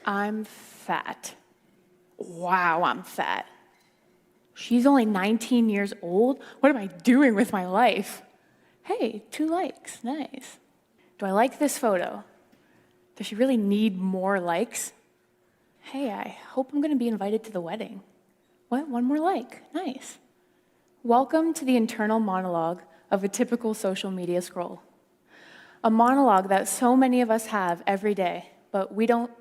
I'm fat. Wow, I'm fat. She's only 19 years old? What am I doing with my life? Hey, 2 likes, nice. Do I like this photo? Does she really need more likes? Hey, I hope I'm gonna be invited to the wedding. What, 1 more like, nice. Welcome to the internal monologue of a typical social media scroll. A monologue that so many of us have every day, but we don't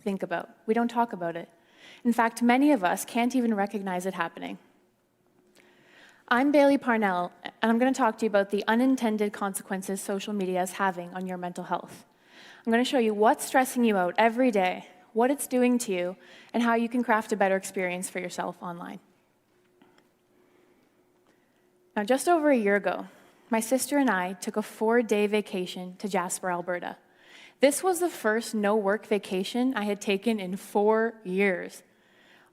think about, we don't talk about it. In fact, many of us can't even recognize it happening. I'm Bailey Parnell, and I'm going to talk to you about the unintended consequences social media is having on your mental health. I'm going to show you what's stressing you out every day, what it's doing to you, and how you can craft a better experience for yourself online. Now, just over a year ago, my sister and I took a 4-day vacation to Jasper, Alberta. This was the first no-work vacation I had taken in 4 years.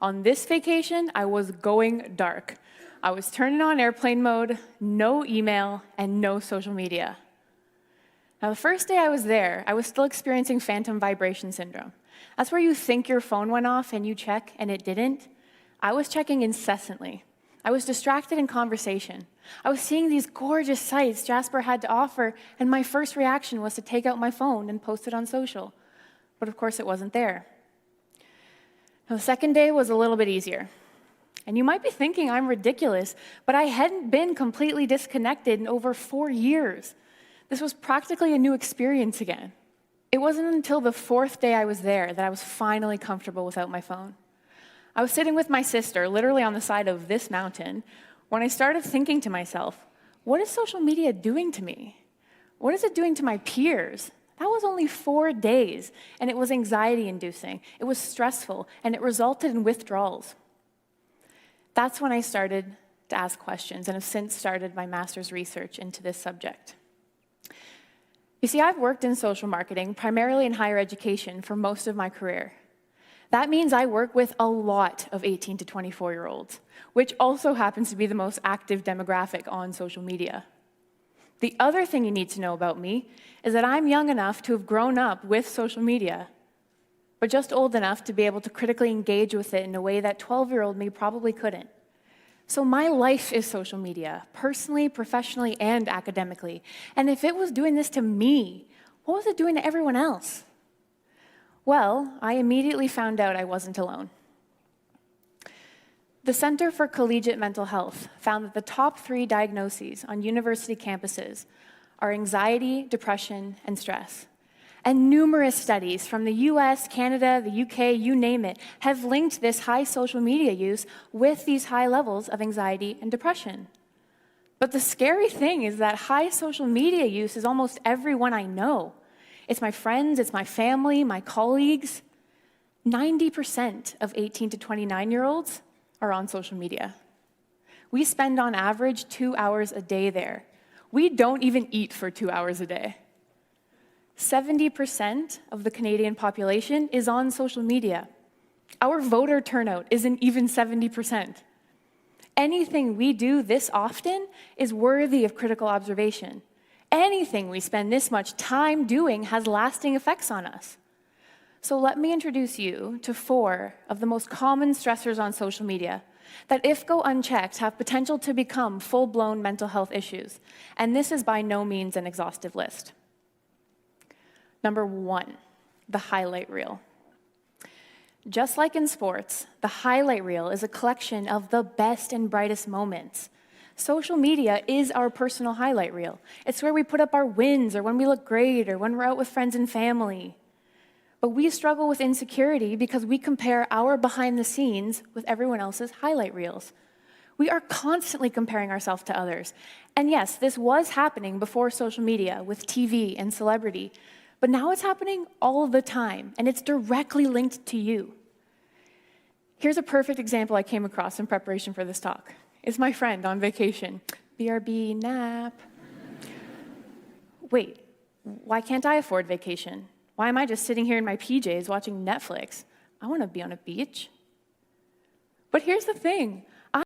On this vacation, I was going dark. I was turning on airplane mode, no email, and no social media. Now, the first day I was there, I was still experiencing phantom vibration syndrome. That's where you think your phone went off and you check and it didn't. I was checking incessantly. I was distracted in conversation. I was seeing these gorgeous sights Jasper had to offer, and my first reaction was to take out my phone and post it on social. But of course, it wasn't there. Now, the second day was a little bit easier. And you might be thinking I'm ridiculous, but I hadn't been completely disconnected in over 4 years. This was practically a new experience again. It wasn't until the 4th day I was there that I was finally comfortable without my phone. I was sitting with my sister, literally on the side of this mountain, when I started thinking to myself, what is social media doing to me? What is it doing to my peers? That was only 4 days, and it was anxiety-inducing, it was stressful, and it resulted in withdrawals. That's when I started to ask questions and have since started my master's research into this subject. You see, I've worked in social marketing, primarily in higher education, for most of my career. That means I work with a lot of 18 to 24-year-olds, which also happens to be the most active demographic on social media. The other thing you need to know about me is that I'm young enough to have grown up with social media, but just old enough to be able to critically engage with it in a way that 12-year-old me probably couldn't. So my life is social media, personally, professionally, and academically. And if it was doing this to me, what was it doing to everyone else? Well, I immediately found out I wasn't alone. The Center for Collegiate Mental Health found that the top 3 diagnoses on university campuses are anxiety, depression, and stress. And numerous studies from the US, Canada, the UK, you name it, have linked this high social media use with these high levels of anxiety and depression. But the scary thing is that high social media use is almost everyone I know. It's my friends, it's my family, my colleagues. 90% of 18 to 29-year-olds are on social media. We spend on average 2 hours a day there. We don't even eat for 2 hours a day. 70% of the Canadian population is on social media. Our voter turnout isn't even 70%. Anything we do this often is worthy of critical observation. Anything we spend this much time doing has lasting effects on us. So let me introduce you to 4 of the most common stressors on social media that, if go unchecked, have potential to become full-blown mental health issues. And this is by no means an exhaustive list. Number 1, the highlight reel. Just like in sports, the highlight reel is a collection of the best and brightest moments. Social media is our personal highlight reel. It's where we put up our wins, or when we look great, or when we're out with friends and family. But we struggle with insecurity because we compare our behind the scenes with everyone else's highlight reels. We are constantly comparing ourselves to others. And yes, this was happening before social media with TV and celebrity. But now it's happening all the time, and it's directly linked to you. Here's a perfect example I came across in preparation for this talk. It's my friend on vacation. BRB nap. Wait, why can't I afford vacation? Why am I just sitting here in my PJs watching Netflix? I want to be on a beach. But here's the thing.